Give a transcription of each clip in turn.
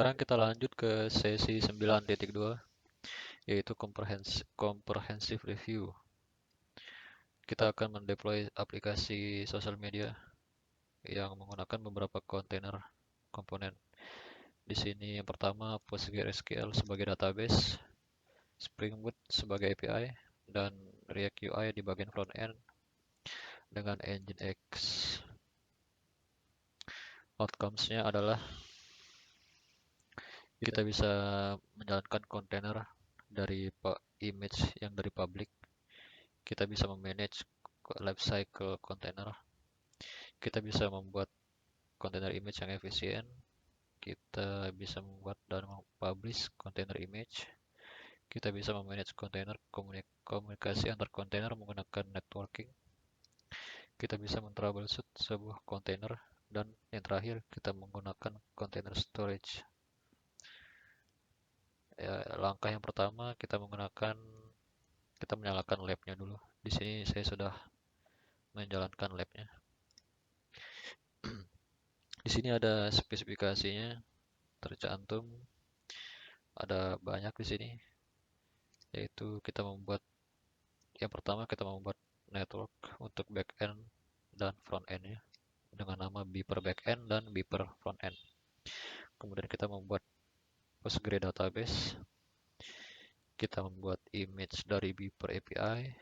Sekarang kita lanjut ke sesi 9.2, yaitu comprehensive review. Kita akan mendeploy aplikasi sosial media yang menggunakan beberapa kontainer komponen. Di sini yang pertama PostgreSQL sebagai database, Spring Boot sebagai API, dan React UI di bagian front end dengan Nginx. Outcomes-nya adalah kita bisa menjalankan kontainer dari image yang dari public. Kita bisa memanage lifecycle container. Kita bisa membuat kontainer image yang efisien. Kita bisa membuat dan mempublish kontainer image. Kita bisa memanage kontainer komunikasi antar kontainer menggunakan networking. Kita bisa men-troubleshoot sebuah kontainer. Dan yang terakhir, kita menggunakan container storage. Ya, langkah yang pertama kita menyalakan labnya dulu. Di sini saya sudah menjalankan labnya. Di sini ada spesifikasinya tercantum, ada banyak di sini, yaitu yang pertama kita membuat network untuk backend dan frontend-nya dengan nama Beeper backend dan Beeper frontend. Kemudian kita membuat Postgre database, kita membuat image dari Beeper API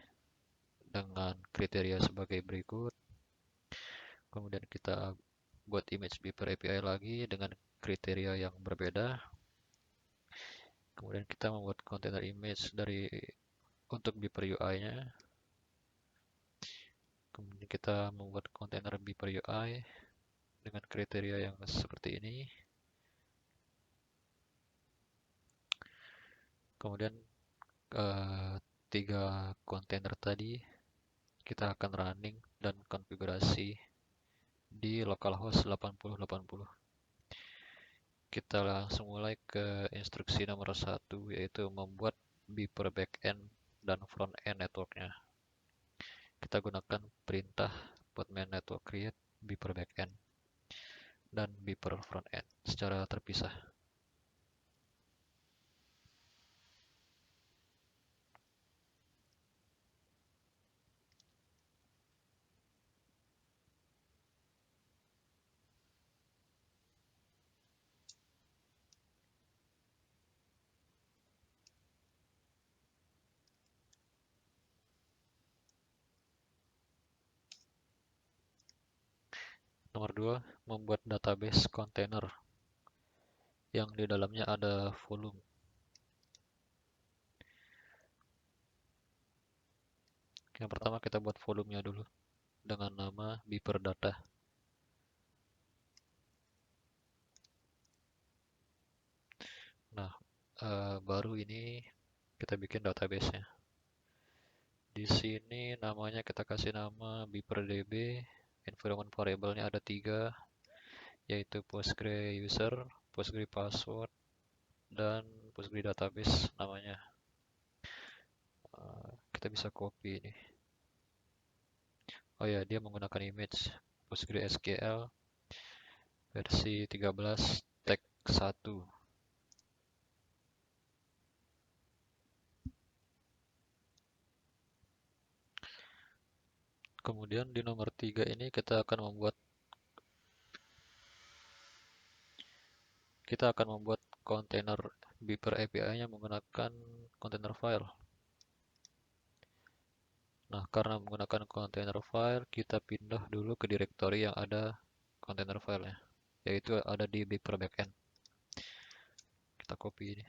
dengan kriteria sebagai berikut. Kemudian kita buat image Beeper API lagi dengan kriteria yang berbeda. Kemudian kita membuat kontainer image untuk Beeper UI-nya. Kemudian kita membuat kontainer Beeper UI dengan kriteria yang seperti ini. Kemudian tiga kontainer tadi kita akan running dan konfigurasi di localhost 8080. Kita langsung mulai ke instruksi nomor 1, yaitu membuat Beeper backend dan frontend networknya. Kita gunakan perintah main network create Beeper backend dan Beeper frontend secara terpisah. Nomor 2, membuat database container yang di dalamnya ada volume. Yang pertama kita buat volumenya dulu dengan nama Beeper data. Nah, baru ini kita bikin database-nya. Di sini namanya kita kasih nama BeeperDB. Environment variable-nya ada 3, yaitu Postgre user, Postgre password, dan Postgre database namanya. Kita bisa copy ini. Oh ya, dia menggunakan image PostgreSQL versi 13 tag 1. Kemudian di nomor 3 ini kita akan membuat kontainer Beeper API-nya menggunakan container file. Nah, karena menggunakan container file, kita pindah dulu ke directory yang ada container file-nya, yaitu ada di Beeper backend. Kita copy ini.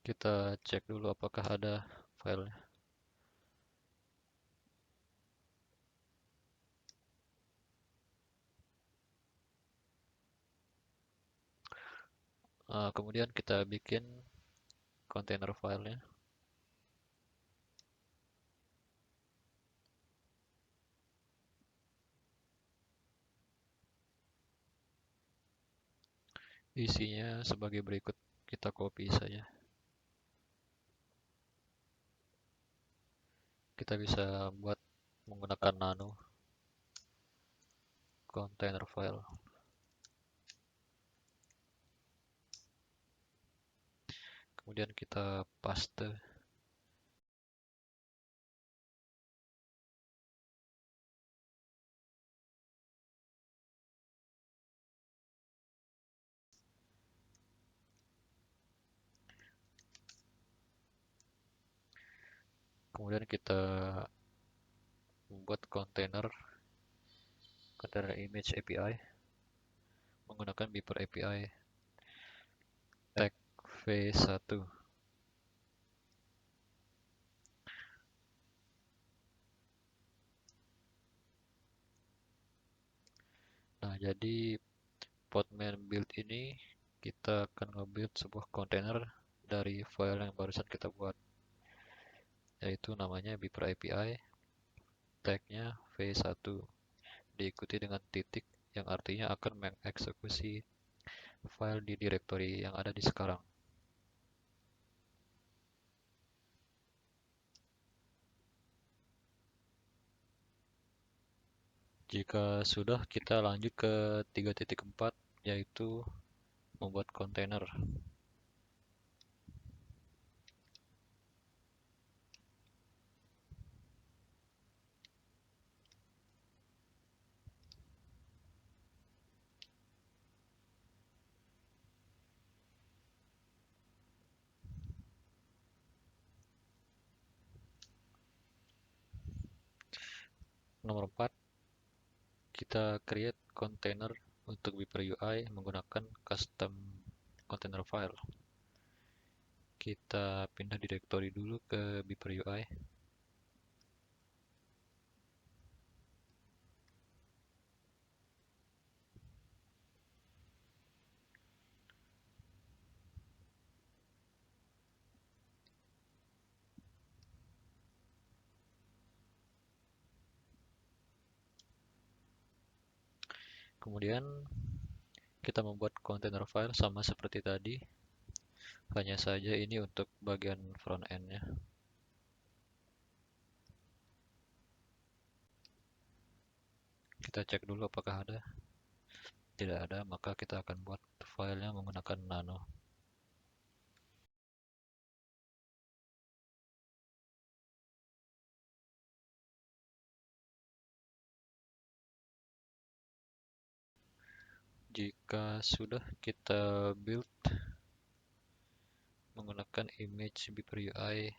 Kita cek dulu apakah ada filenya. Kemudian kita bikin container filenya. Isinya sebagai berikut, kita copy saja. Kita bisa buat menggunakan nano container file. Kemudian kita paste. Kemudian kita membuat container image API menggunakan Beaver API tag v1. Nah, jadi Podman build ini kita akan nge-build sebuah kontainer dari file yang barusan kita buat, yaitu namanya Beaver API, tagnya v1, diikuti dengan titik yang artinya akan mengeksekusi file di directory yang ada di sekarang. Jika sudah, kita lanjut ke 3.4, yaitu membuat kontainer. Nomor 4, kita create container untuk Beaver UI menggunakan custom container file. Kita pindah directory dulu ke Beaver UI. Kemudian kita membuat container file sama seperti tadi, hanya saja ini untuk bagian front end-nya. Kita cek dulu apakah ada. Tidak ada, maka kita akan buat filenya menggunakan nano. Jika sudah, kita build menggunakan image Beaver UI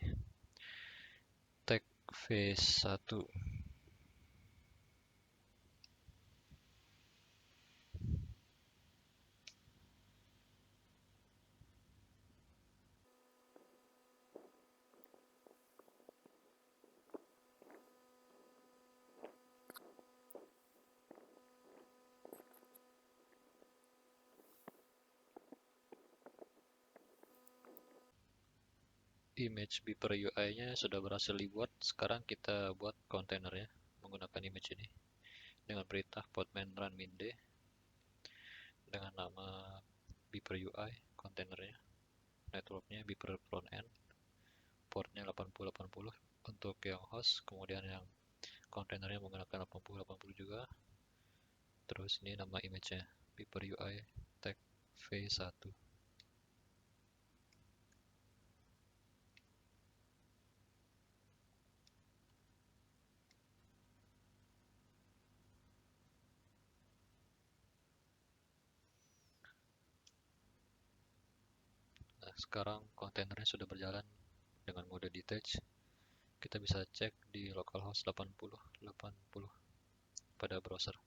tag v1. Image Beaver UI-nya sudah berhasil dibuat. Sekarang kita buat kontainernya menggunakan image ini dengan perintah podman run minde dengan nama Beaver UI, kontainernya, networknya Beaver front end, portnya 8080 untuk yang host, kemudian yang kontainernya menggunakan 8080 juga. Terus ini nama image-nya Beaver UI tag v1. Nah, sekarang kontainernya sudah berjalan dengan mode detach. Kita bisa cek di localhost 8080 pada browser.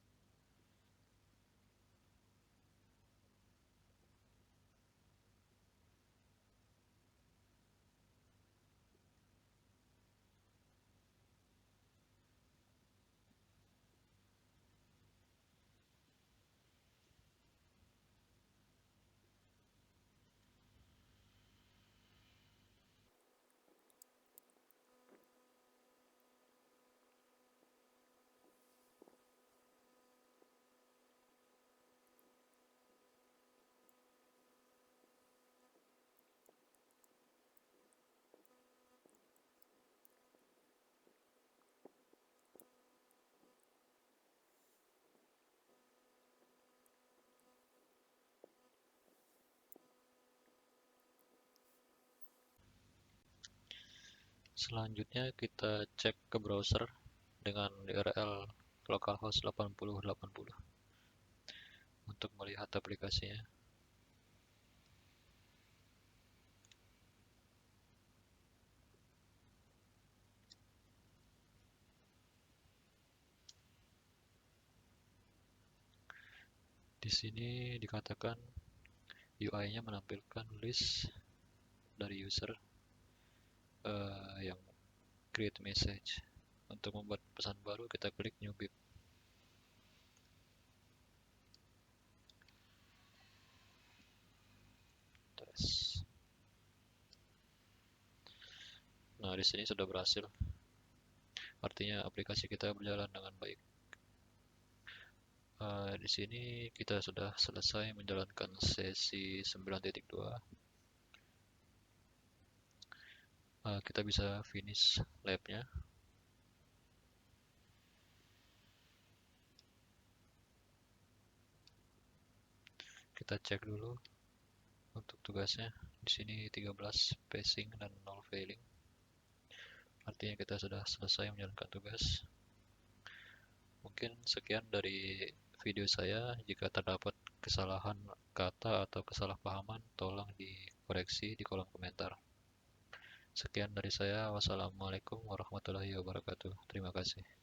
Selanjutnya kita cek ke browser dengan URL localhost 8080 untuk melihat aplikasinya. Di sini dikatakan UI-nya menampilkan list dari user yang create message. Untuk membuat pesan baru kita klik new bib. Tes. Nah, di sini sudah berhasil. Artinya aplikasi kita berjalan dengan baik. Di sini kita sudah selesai menjalankan sesi 9.2. Kita bisa finish labnya. Kita cek dulu untuk tugasnya. Di sini 13 passing dan 0 failing. Artinya kita sudah selesai menjalankan tugas. Mungkin sekian dari video saya. Jika terdapat kesalahan kata atau kesalahpahaman, tolong dikoreksi di kolom komentar. Sekian dari saya. Wassalamualaikum warahmatullahi wabarakatuh. Terima kasih.